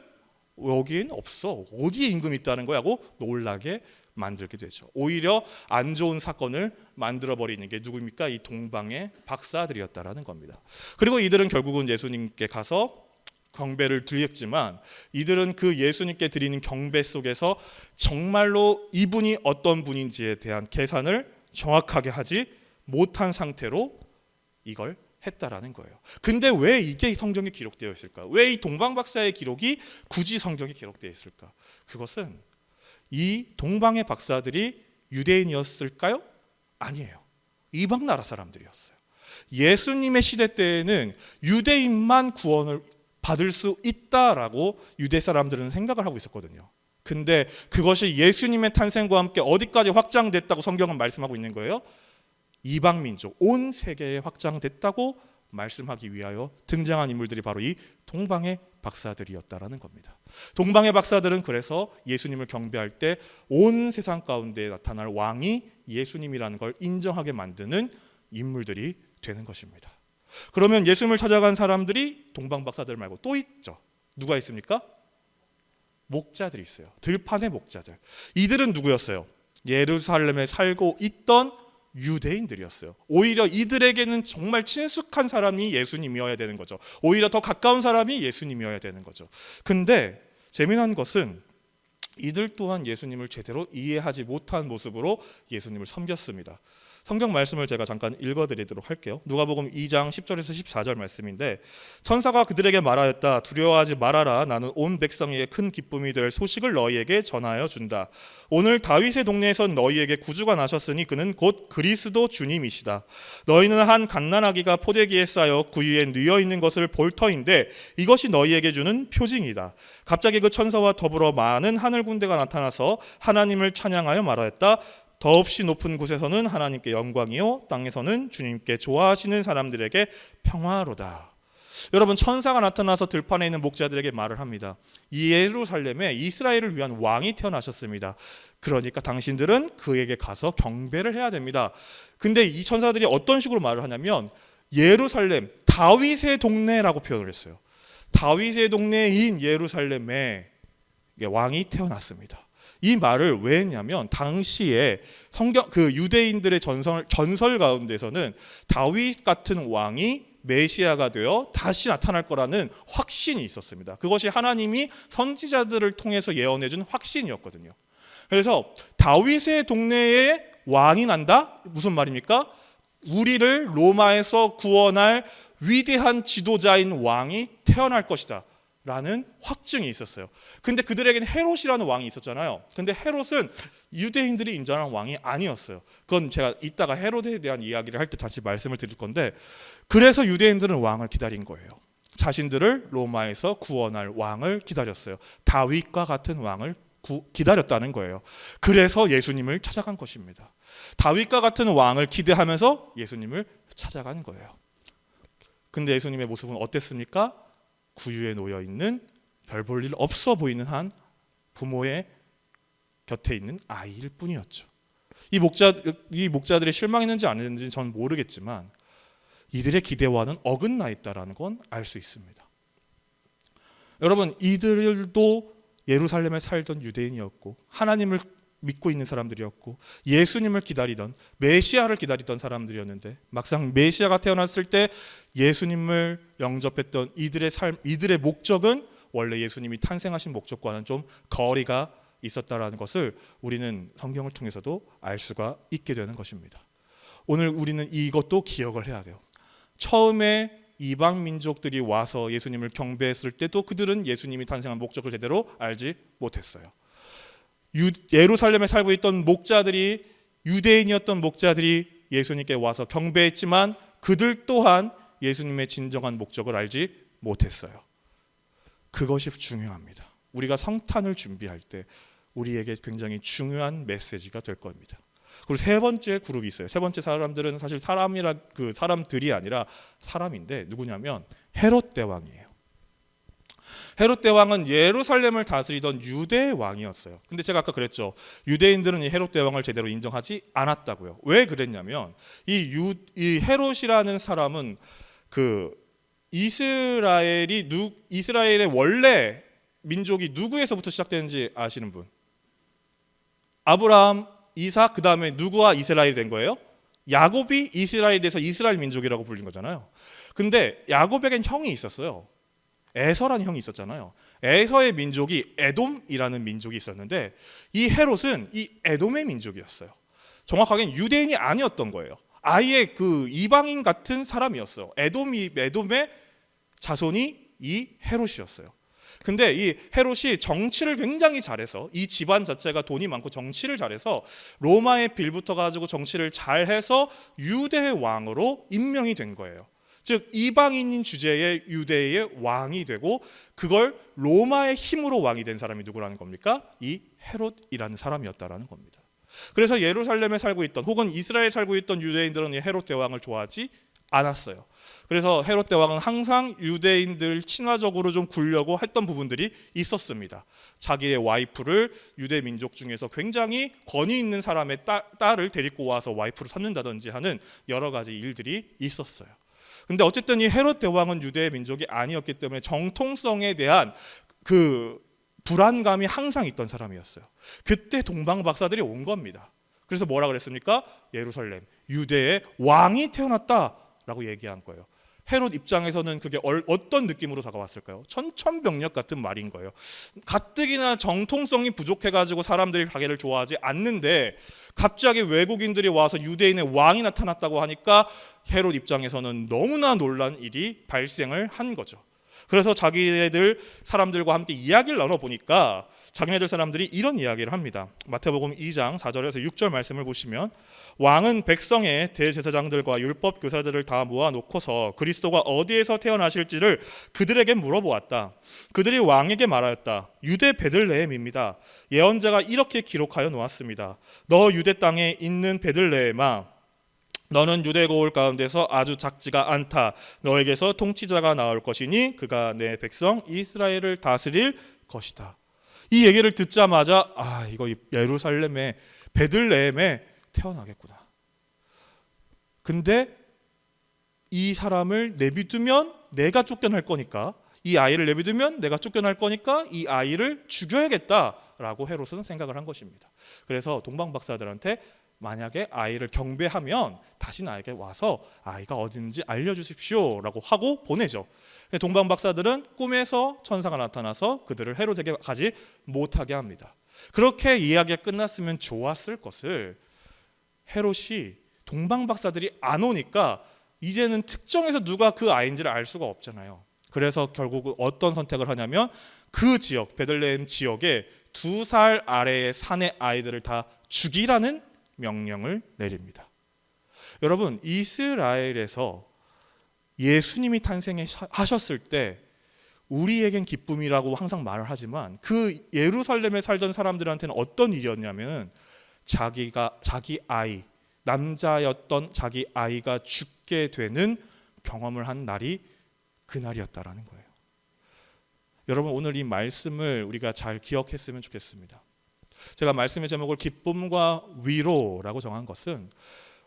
여긴 없어. 어디에 임금이 있다는 거야? 하고 놀라게 만들게 되죠. 오히려 안 좋은 사건을 만들어버리는 게 누구입니까? 이 동방의 박사들이었다라는 겁니다. 그리고 이들은 결국은 예수님께 가서 경배를 드렸지만 이들은 그 예수님께 드리는 경배 속에서 정말로 이분이 어떤 분인지에 대한 계산을 정확하게 하지 못한 상태로 이걸 했다라는 거예요. 근데 왜 이게 성경에 기록되어 있을까? 왜 이 동방박사의 기록이 굳이 성경에 기록되어 있을까? 그것은 이 동방의 박사들이 유대인이었을까요? 아니에요. 이방 나라 사람들이었어요. 예수님의 시대 때에는 유대인만 구원을 받을 수 있다라고 유대 사람들은 생각을 하고 있었거든요. 근데 그것이 예수님의 탄생과 함께 어디까지 확장됐다고 성경은 말씀하고 있는 거예요? 이방 민족, 온 세계에 확장됐다고 말씀하기 위하여 등장한 인물들이 바로 이 동방의 박사들이었다라는 겁니다. 동방의 박사들은 그래서 예수님을 경배할 때 온 세상 가운데 나타날 왕이 예수님이라는 걸 인정하게 만드는 인물들이 되는 것입니다. 그러면 예수님을 찾아간 사람들이 동방 박사들 말고 또 있죠. 누가 있습니까? 목자들이 있어요. 들판의 목자들. 이들은 누구였어요? 예루살렘에 살고 있던 유대인들이었어요. 오히려 이들에게는 정말 친숙한 사람이 예수님이어야 되는 거죠. 오히려 더 가까운 사람이 예수님이어야 되는 거죠. 근데 재미난 것은 이들 또한 예수님을 제대로 이해하지 못한 모습으로 예수님을 섬겼습니다. 성경 말씀을 제가 잠깐 읽어드리도록 할게요. 누가복음 2장 10절에서 14절 말씀인데, 천사가 그들에게 말하였다. 두려워하지 말아라. 나는 온 백성에게 큰 기쁨이 될 소식을 너희에게 전하여 준다. 오늘 다윗의 동네에서 너희에게 구주가 나셨으니 그는 곧 그리스도 주님이시다. 너희는 한 갓난아기가 포대기에 쌓여 구유에 누워 있는 것을 볼 터인데 이것이 너희에게 주는 표징이다. 갑자기 그 천사와 더불어 많은 하늘 군대가 나타나서 하나님을 찬양하여 말하였다. 더없이 높은 곳에서는 하나님께 영광이요 땅에서는 주님께 좋아하시는 사람들에게 평화로다. 여러분, 천사가 나타나서 들판에 있는 목자들에게 말을 합니다. 이 예루살렘에 이스라엘을 위한 왕이 태어나셨습니다. 그러니까 당신들은 그에게 가서 경배를 해야 됩니다. 근데 이 천사들이 어떤 식으로 말을 하냐면 예루살렘, 다윗의 동네라고 표현을 했어요. 다윗의 동네인 예루살렘에 왕이 태어났습니다. 이 말을 왜 했냐면 당시에 유대인들의 전설 가운데서는 다윗 같은 왕이 메시아가 되어 다시 나타날 거라는 확신이 있었습니다. 그것이 하나님이 선지자들을 통해서 예언해 준 확신이었거든요. 그래서 다윗의 동네에 왕이 난다? 무슨 말입니까? 우리를 로마에서 구원할 위대한 지도자인 왕이 태어날 것이다 라는 확증이 있었어요. 근데 그들에게는 헤롯이라는 왕이 있었잖아요. 근데 헤롯은 유대인들이 인정하는 왕이 아니었어요. 그건 제가 이따가 헤롯에 대한 이야기를 할 때 다시 말씀을 드릴 건데, 그래서 유대인들은 왕을 기다린 거예요. 자신들을 로마에서 구원할 왕을 기다렸어요. 다윗과 같은 왕을 기다렸다는 거예요. 그래서 예수님을 찾아간 것입니다. 다윗과 같은 왕을 기대하면서 예수님을 찾아간 거예요. 근데 예수님의 모습은 어땠습니까? 구유에 놓여 있는 별 볼 일 없어 보이는 한 부모의 곁에 있는 아이일 뿐이었죠. 이 목자들이 실망했는지 안 했는지 전 모르겠지만 이들의 기대와는 어긋나 있다라는 건 알 수 있습니다. 여러분, 이들도 예루살렘에 살던 유대인이었고 하나님을 믿고 있는 사람들이었고 예수님을 기다리던, 메시아를 기다리던 사람들이었는데 막상 메시아가 태어났을 때 예수님을 영접했던 이들의 삶, 이들의 목적은 원래 예수님이 탄생하신 목적과는 좀 거리가 있었다라는 것을 우리는 성경을 통해서도 알 수가 있게 되는 것입니다. 오늘 우리는 이것도 기억을 해야 돼요. 처음에 이방 민족들이 와서 예수님을 경배했을 때도 그들은 예수님이 탄생한 목적을 제대로 알지 못했어요. 예루살렘에 살고 있던 목자들이, 유대인이었던 목자들이 예수님께 와서 경배했지만 그들 또한 예수님의 진정한 목적을 알지 못했어요. 그것이 중요합니다. 우리가 성탄을 준비할 때 우리에게 굉장히 중요한 메시지가 될 겁니다. 그리고 세 번째 그룹이 있어요. 세 번째 사람들은 사실 사람들이 아니라 사람인데 누구냐면 헤롯 대왕이에요. 헤롯 대왕은 예루살렘을 다스리던 유대 왕이었어요. 근데 제가 아까 그랬죠. 유대인들은 이 헤롯 대왕을 제대로 인정하지 않았다고요. 왜 그랬냐면 이 헤롯이라는 사람은 이스라엘의 원래 민족이 누구에서부터 시작되는지 아시는 분? 아브라함, 이삭, 그 다음에 누구와 이스라엘이 된 거예요? 야곱이 이스라엘에 대해서 이스라엘 민족이라고 불린 거잖아요. 근데 야곱에겐 형이 있었어요. 에서라는 형이 있었잖아요. 에서의 민족이 에돔이라는 민족이 있었는데 이 헤롯은 이 에돔의 민족이었어요. 정확하게는 유대인이 아니었던 거예요. 아예 그 이방인 같은 사람이었어요. 에돔의 자손이 이 헤롯이었어요. 근데 이 헤롯이 정치를 굉장히 잘해서, 이 집안 자체가 돈이 많고 정치를 잘해서 로마의 빌부터 가지고 정치를 잘해서 유대의 왕으로 임명이 된 거예요. 즉 이방인인 주제의 유대의 왕이 되고, 그걸 로마의 힘으로 왕이 된 사람이 누구라는 겁니까? 이 헤롯이라는 사람이었다라는 겁니다. 그래서 예루살렘에 살고 있던, 혹은 이스라엘에 살고 있던 유대인들은 이 헤롯 대왕을 좋아하지 않았어요. 그래서 헤롯 대왕은 항상 유대인들 친화적으로 좀 굴려고 했던 부분들이 있었습니다. 자기의 와이프를 유대 민족 중에서 굉장히 권위 있는 사람의 딸을 데리고 와서 와이프로 삼는다든지 하는 여러 가지 일들이 있었어요. 근데 어쨌든 이 헤롯 대왕은 유대 민족이 아니었기 때문에 정통성에 대한 그 불안감이 항상 있던 사람이었어요. 그때 동방 박사들이 온 겁니다. 그래서 뭐라 그랬습니까? 예루살렘, 유대의 왕이 태어났다라고 얘기한 거예요. 헤롯 입장에서는 그게 어떤 느낌으로 다가왔을까요? 천천병력 같은 말인 거예요. 가뜩이나 정통성이 부족해가지고 사람들이 자기를 좋아하지 않는데 갑자기 외국인들이 와서 유대인의 왕이 나타났다고 하니까 헤롯 입장에서는 너무나 놀란 일이 발생을 한 거죠. 그래서 자기네들 사람들과 함께 이야기를 나눠보니까 자기네들 사람들이 이런 이야기를 합니다. 마태복음 2장 4절에서 6절 말씀을 보시면, 왕은 백성의 대제사장들과 율법 교사들을 다 모아놓고서 그리스도가 어디에서 태어나실지를 그들에게 물어보았다. 그들이 왕에게 말하였다. 유대 베들레헴입니다. 예언자가 이렇게 기록하여 놓았습니다. 너 유대 땅에 있는 베들레헴아, 너는 유대 고을 가운데서 아주 작지가 않다. 너에게서 통치자가 나올 것이니 그가 내 백성 이스라엘을 다스릴 것이다. 이 얘기를 듣자마자 이거 예루살렘의 베들레헴에 태어나겠구나. 근데 이 사람을 내비두면 내가 쫓겨날 거니까, 이 아이를 내비두면 내가 쫓겨날 거니까 이 아이를 죽여야겠다라고 헤롯은 생각을 한 것입니다. 그래서 동방 박사들한테 만약에 아이를 경배하면 다시 나에게 와서 아이가 어딘지 알려주십시오 라고 하고 보내죠. 동방 박사들은 꿈에서 천사가 나타나서 그들을 헤롯에게 가지 못하게 합니다. 그렇게 이야기가 끝났으면 좋았을 것을 헤롯이 동방 박사들이 안 오니까 이제는 특정해서 누가 그 아이인지를 알 수가 없잖아요. 그래서 결국 어떤 선택을 하냐면 그 지역, 베들레헴 지역에 2살 아래의 산의 아이들을 다 죽이라는 명령을 내립니다. 여러분, 이스라엘에서 예수님이 탄생하셨을 때 우리에겐 기쁨이라고 항상 말을 하지만 그 예루살렘에 살던 사람들한테는 어떤 일이었냐면 자기 아이, 남자였던 자기 아이가 죽게 되는 경험을 한 날이 그날이었다라는 거예요. 여러분, 오늘 이 말씀을 우리가 잘 기억했으면 좋겠습니다. 제가 말씀의 제목을 기쁨과 위로라고 정한 것은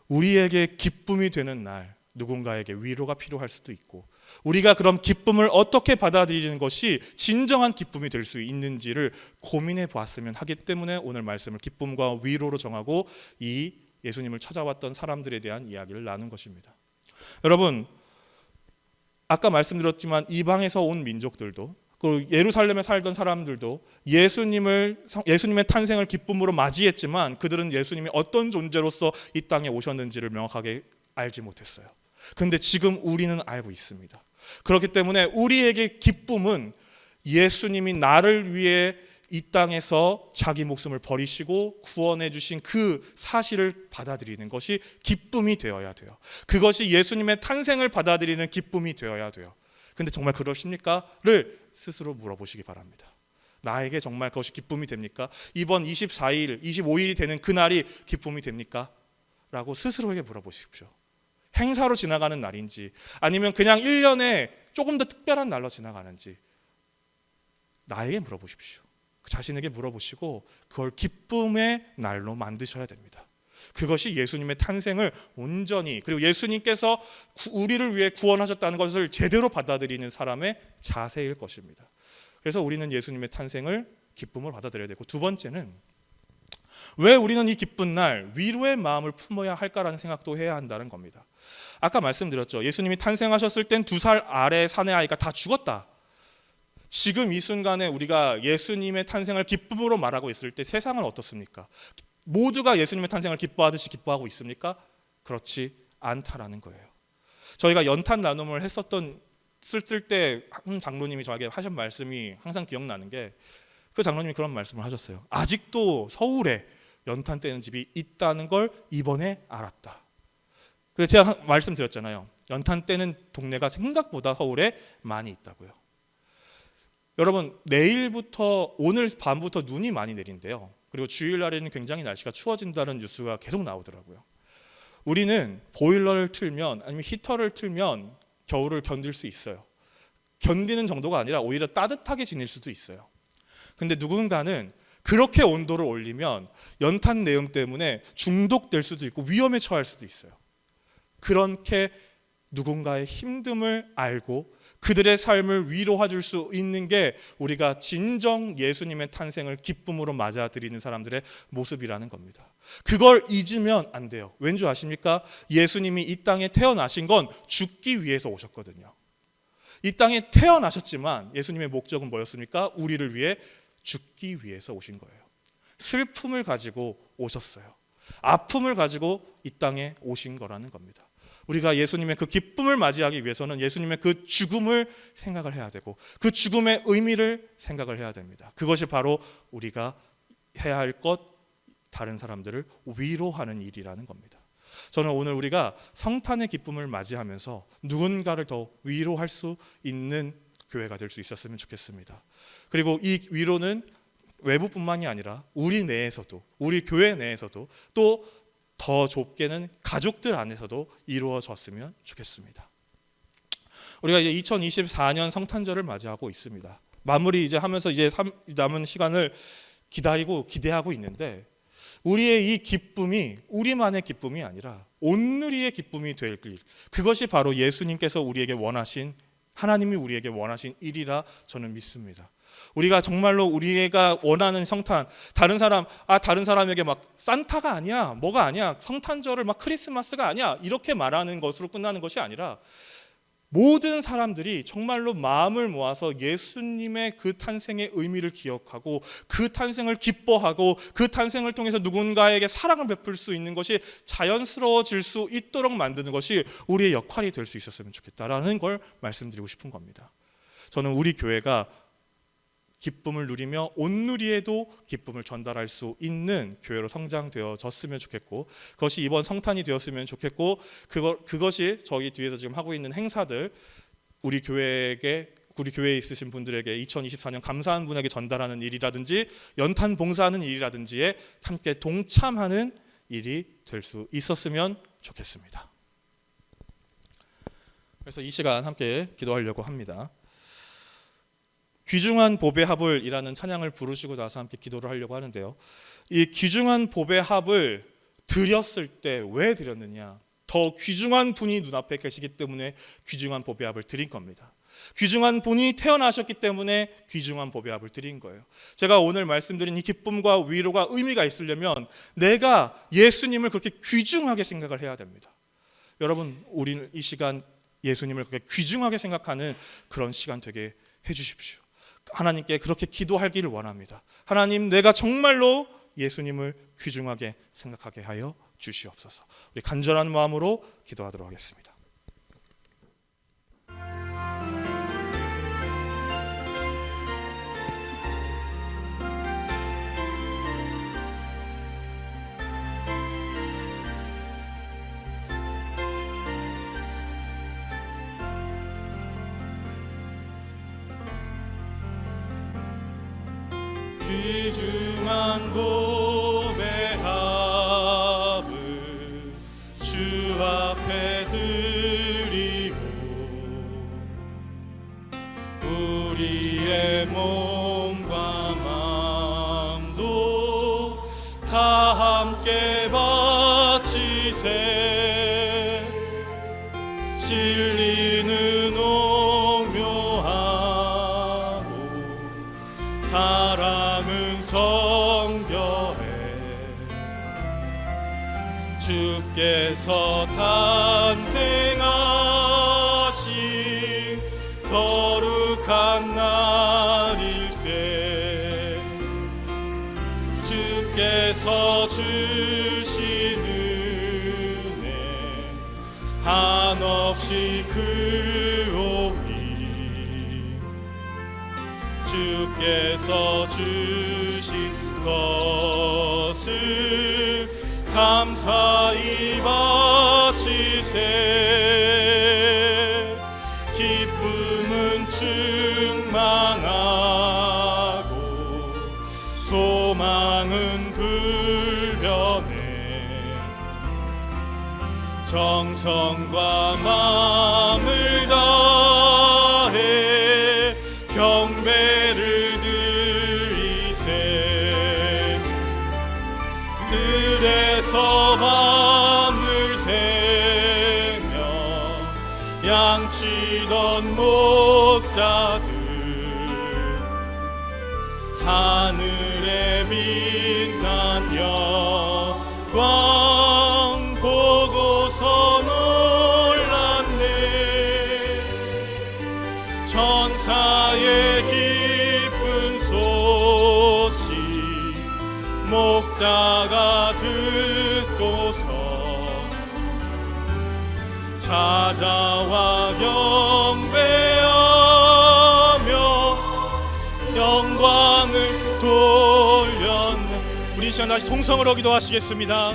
우리에게 기쁨이 되는 날, 누군가에게 위로가 필요할 수도 있고, 우리가 그럼 기쁨을 어떻게 받아들이는 것이 진정한 기쁨이 될 수 있는지를 고민해 보았으면 하기 때문에 오늘 말씀을 기쁨과 위로로 정하고 이 예수님을 찾아왔던 사람들에 대한 이야기를 나눈 것입니다. 여러분, 아까 말씀드렸지만 이방에서 온 민족들도, 그리고 예루살렘에 살던 사람들도 예수님의 탄생을 기쁨으로 맞이했지만 그들은 예수님이 어떤 존재로서 이 땅에 오셨는지를 명확하게 알지 못했어요. 그런데 지금 우리는 알고 있습니다. 그렇기 때문에 우리에게 기쁨은 예수님이 나를 위해 이 땅에서 자기 목숨을 버리시고 구원해 주신 그 사실을 받아들이는 것이 기쁨이 되어야 돼요. 그것이 예수님의 탄생을 받아들이는 기쁨이 되어야 돼요. 근데 정말 그러십니까?를 스스로 물어보시기 바랍니다. 나에게 정말 그것이 기쁨이 됩니까? 이번 24일, 25일이 되는 그날이 기쁨이 됩니까? 라고 스스로에게 물어보십시오. 행사로 지나가는 날인지 아니면 그냥 1년에 조금 더 특별한 날로 지나가는지 나에게 물어보십시오. 자신에게 물어보시고 그걸 기쁨의 날로 만드셔야 됩니다. 그것이 예수님의 탄생을 온전히, 그리고 예수님께서 우리를 위해 구원하셨다는 것을 제대로 받아들이는 사람의 자세일 것입니다. 그래서 우리는 예수님의 탄생을 기쁨으로 받아들여야 되고, 두 번째는 왜 우리는 이 기쁜 날 위로의 마음을 품어야 할까라는 생각도 해야 한다는 겁니다. 아까 말씀드렸죠. 예수님이 탄생하셨을 땐 2살 아래 산의 아이가 다 죽었다. 지금 이 순간에 우리가 예수님의 탄생을 기쁨으로 말하고 있을 때 세상은 어떻습니까? 모두가 예수님의 탄생을 기뻐하듯이 기뻐하고 있습니까? 그렇지 않다라는 거예요. 저희가 연탄 나눔을 쓸 때 한 장로님이 저에게 하신 말씀이 항상 기억나는 게, 그 장로님이 그런 말씀을 하셨어요. 아직도 서울에 연탄 떼는 집이 있다는 걸 이번에 알았다. 그래서 제가 말씀드렸잖아요. 연탄 떼는 동네가 생각보다 서울에 많이 있다고요. 여러분, 내일부터 오늘 밤부터 눈이 많이 내린대요. 그리고 주일날에는 굉장히 날씨가 추워진다는 뉴스가 계속 나오더라고요. 우리는 보일러를 틀면 아니면 히터를 틀면 겨울을 견딜 수 있어요. 견디는 정도가 아니라 오히려 따뜻하게 지낼 수도 있어요. 근데 누군가는 그렇게 온도를 올리면 연탄 내음 때문에 중독될 수도 있고 위험에 처할 수도 있어요. 그렇게 누군가의 힘듦을 알고 그들의 삶을 위로해 줄 수 있는 게 우리가 진정 예수님의 탄생을 기쁨으로 맞아들이는 사람들의 모습이라는 겁니다. 그걸 잊으면 안 돼요. 왠지 아십니까? 예수님이 이 땅에 태어나신 건 죽기 위해서 오셨거든요. 이 땅에 태어나셨지만 예수님의 목적은 뭐였습니까? 우리를 위해 죽기 위해서 오신 거예요. 슬픔을 가지고 오셨어요. 아픔을 가지고 이 땅에 오신 거라는 겁니다. 우리가 예수님의 그 기쁨을 맞이하기 위해서는 예수님의 그 죽음을 생각을 해야 되고 그 죽음의 의미를 생각을 해야 됩니다. 그것이 바로 우리가 해야 할 것, 다른 사람들을 위로하는 일이라는 겁니다. 저는 오늘 우리가 성탄의 기쁨을 맞이하면서 누군가를 더 위로할 수 있는 교회가 될 수 있었으면 좋겠습니다. 그리고 이 위로는 외부뿐만이 아니라 우리 내에서도, 우리 교회 내에서도, 또 더 좁게는 가족들 안에서도 이루어졌으면 좋겠습니다. 우리가 이제 2024년 성탄절을 맞이하고 있습니다. 마무리 이제 하면서 이제 남은 시간을 기대하고 있는데, 우리의 이 기쁨이 우리만의 기쁨이 아니라 온누리의 기쁨이 될 길, 그것이 바로 예수님께서 우리에게 원하신, 하나님이 우리에게 원하신 일이라 저는 믿습니다. 우리가 정말로 우리가 원하는 성탄, 다른 사람에게 막 산타가 아니야, 뭐가 아니야, 성탄절을 막 크리스마스가 아니야, 이렇게 말하는 것으로 끝나는 것이 아니라 모든 사람들이 정말로 마음을 모아서 예수님의 그 탄생의 의미를 기억하고 그 탄생을 기뻐하고 그 탄생을 통해서 누군가에게 사랑을 베풀 수 있는 것이 자연스러워질 수 있도록 만드는 것이 우리의 역할이 될 수 있었으면 좋겠다라는 걸 말씀드리고 싶은 겁니다. 저는 우리 교회가 기쁨을 누리며 온누리에도 기쁨을 전달할 수 있는 교회로 성장되어졌으면 좋겠고, 그것이 이번 성탄이 되었으면 좋겠고, 그것이 저희 뒤에서 지금 하고 있는 행사들, 우리 교회에 있으신 분들에게 2024년 감사한 분에게 전달하는 일이라든지 연탄 봉사하는 일이라든지에 함께 동참하는 일이 될 수 있었으면 좋겠습니다. 그래서 이 시간 함께 기도하려고 합니다. 귀중한 보배 합을이라는 찬양을 부르시고 나서 함께 기도를 하려고 하는데요. 이 귀중한 보배 합을 드렸을 때 왜 드렸느냐? 더 귀중한 분이 눈앞에 계시기 때문에 귀중한 보배 합을 드린 겁니다. 귀중한 분이 태어나셨기 때문에 귀중한 보배 합을 드린 거예요. 제가 오늘 말씀드린 이 기쁨과 위로가 의미가 있으려면 내가 예수님을 그렇게 귀중하게 생각을 해야 됩니다. 여러분, 우리는 이 시간 예수님을 그렇게 귀중하게 생각하는 그런 시간 되게 해주십시오. 하나님께 그렇게 기도하기를 원합니다. 하나님, 내가 정말로 예수님을 귀중하게 생각하게 하여 주시옵소서. 우리 간절한 마음으로 기도하도록 하겠습니다. 귀중한 보배 합을 주 앞에 드리고 우리의 몸과 마음도 다 함께 바치세. 진리는 오묘하고 사랑은 성결해. 주께서 탄생하신 거룩한 날일세. 주께서 주께서 주신 은혜 한없이 크오니 주께서 주신 것을 감사히 바치세. 기쁨은 충만하고 소망은 불변해. 정성과 마음을 다해 경배를 드리세. 들에서 밤을 새며 양치던 목자들 하늘에 빛난 영광 보고서 놀랐네. 천사의 기쁜 소식 목자가 듣고서 찾아와 경배하며 영광을 돌렸네. 우리 이 시간 다시 통성으로 기도하시겠습니다.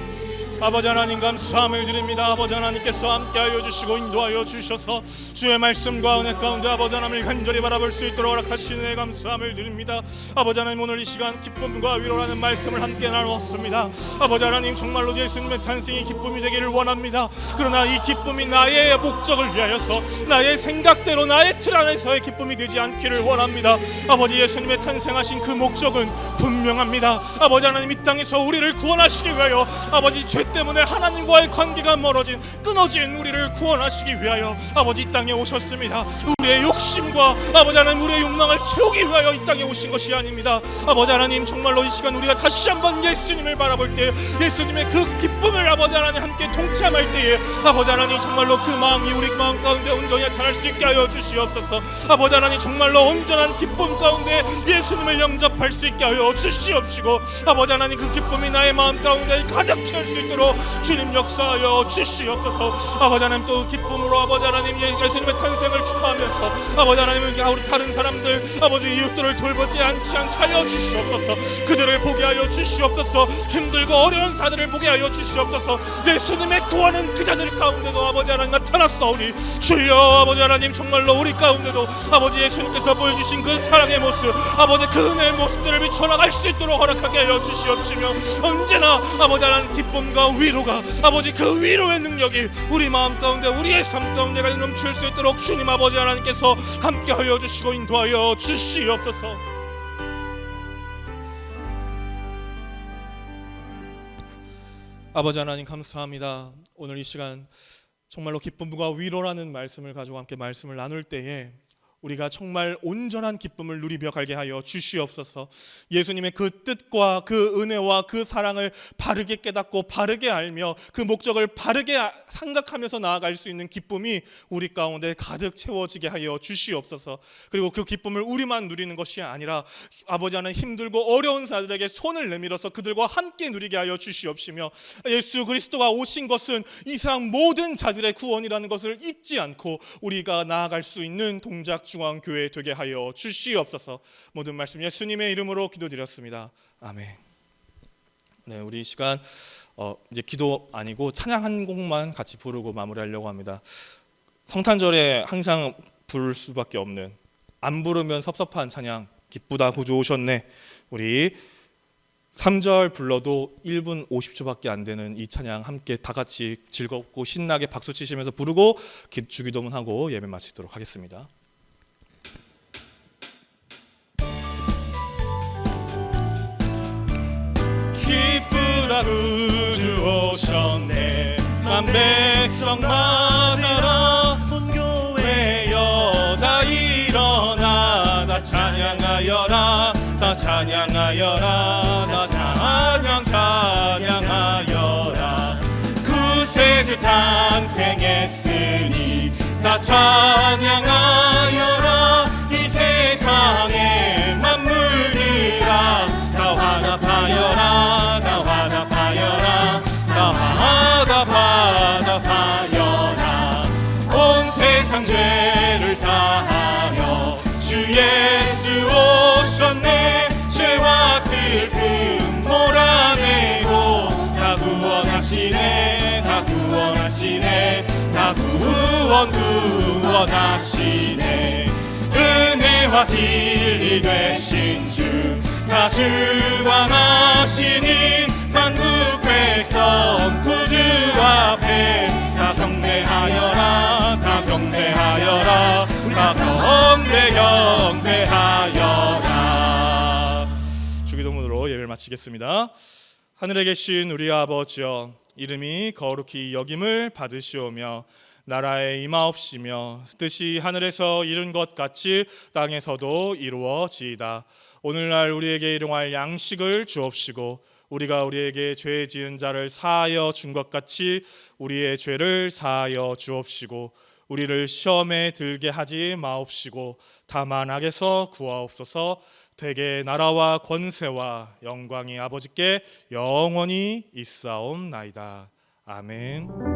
아버지 하나님 감사함을 드립니다. 아버지 하나님께서 함께하여 주시고 인도하여 주셔서 주의 말씀과 은혜 가운데 아버지 하나님을 간절히 바라볼 수 있도록 허락하시는 은혜 감사함을 드립니다. 아버지 하나님 오늘 이 시간 기쁨과 위로라는 말씀을 함께 나누었습니다. 아버지 하나님 정말로 예수님의 탄생이 기쁨이 되기를 원합니다. 그러나 이 기쁨이 나의 목적을 위하여서 나의 생각대로 나의 틀 안에서의 기쁨이 되지 않기를 원합니다. 아버지 예수님의 탄생하신 그 목적은 분명합니다. 아버지 하나님 이 땅에서 우리를 구원하시기 위하여 아버지 죄 때문에 하나님과의 관계가 멀어진 끊어진 우리를 구원하시기 위하여 아버지 이 땅에 오셨습니다. 우리의 욕심과 아버지 하나님 우리의 욕망을 채우기 위하여 이 땅에 오신 것이 아닙니다. 아버지 하나님 정말로 이 시간 우리가 다시 한번 예수님을 바라볼 때 예수님의 그 기쁨을 아버지 하나님 함께 동참할 때에 아버지 하나님 정말로 그 마음이 우리 마음 가운데 온전히 나타날 수 있게 하여 주시옵소서. 아버지 하나님 정말로 온전한 기쁨 가운데 예수님을 영접할 수 있게 하여 주시옵시고 아버지 하나님 그 기쁨이 나의 마음 가운데 가득 채울 수 있도록 주님 역사하여 주시옵소서. 아버지 하나님 또 기쁨으로 아버지 하나님 예수님의 탄생을 축하하면서 아버지 하나님 우리 다른 사람들 아버지 이웃들을 돌보지 않지 않게 하여 주시옵소서. 그들을 보게 하여 주시옵소서. 힘들고 어려운 사들을 보게 하여 주시옵소서. 예수님의 구원은 그 자들 가운데도 아버지 하나님 나타났사오니 주여 아버지 하나님 정말로 우리 가운데도 아버지 예수님께서 보여주신 그 사랑의 모습 아버지 그 은혜의 모습들을 비춰나갈 수 있도록 허락하게 하여 주시옵시며 언제나 아버지 하나님 기쁨과 위로가 아버지 그 위로의 능력이 우리 마음 가운데 우리의 삶 가운데가 넘칠 수 있도록 주님 아버지 하나님께서 함께하여 주시고 인도하여 주시옵소서. 아버지 하나님 감사합니다. 오늘 이 시간 정말로 기쁨과 위로라는 말씀을 가지고 함께 말씀을 나눌 때에 우리가 정말 온전한 기쁨을 누리며 가게 하여 주시옵소서. 예수님의 그 뜻과 그 은혜와 그 사랑을 바르게 깨닫고 바르게 알며 그 목적을 바르게 생각하면서 나아갈 수 있는 기쁨이 우리 가운데 가득 채워지게 하여 주시옵소서. 그리고 그 기쁨을 우리만 누리는 것이 아니라 아버지 하나님 힘들고 어려운 자들에게 손을 내밀어서 그들과 함께 누리게 하여 주시옵시며 예수 그리스도가 오신 것은 이 세상 모든 자들의 구원이라는 것을 잊지 않고 우리가 나아갈 수 있는 동작 중앙교회 되게 하여 주시옵소서. 모든 말씀 예수님의 이름으로 기도드렸습니다. 아멘. 네, 우리 이 시간 이제 기도 아니고 찬양 한 곡만 같이 부르고 마무리하려고 합니다. 성탄절에 항상 부를 수밖에 없는 안 부르면 섭섭한 찬양 기쁘다 구주 오셨네. 우리 3절 불러도 1분 50초밖에 안 되는 이 찬양 함께 다 같이 즐겁고 신나게 박수 치시면서 부르고 주기도문하고 예배 마치도록 하겠습니다. 기쁘다 구주 오셨네. 만 백성 맞아라. 온 교회여 다 일어나. 다 찬양하여라. 다 찬양하여라. 다 찬양하여라. 구세주 탄생했으니 다 찬양하여라. 이 세상의 만물들아 다 화답하여라. 다 구원하시네. 은혜와 진리 되신 주, 다 주관하시는 만국 백성 구주 앞에 다 경배하여라, 다 경배하여라, 다 경배하여라. 주기도문으로 예배를 마치겠습니다. 하늘에 계신 우리 아버지여, 이름이 거룩히 여김을 받으시오며 나라에 임하옵시며 뜻이 하늘에서 이룬 것 같이 땅에서도 이루어지이다. 오늘날 우리에게 일용할 양식을 주옵시고 우리가 우리에게 죄 지은 자를 사하여 준 것 같이 우리의 죄를 사하여 주옵시고 우리를 시험에 들게 하지 마옵시고 다만 악에서 구하옵소서. 대개 나라와 권세와 영광이 아버지께 영원히 있사옵나이다. 아멘.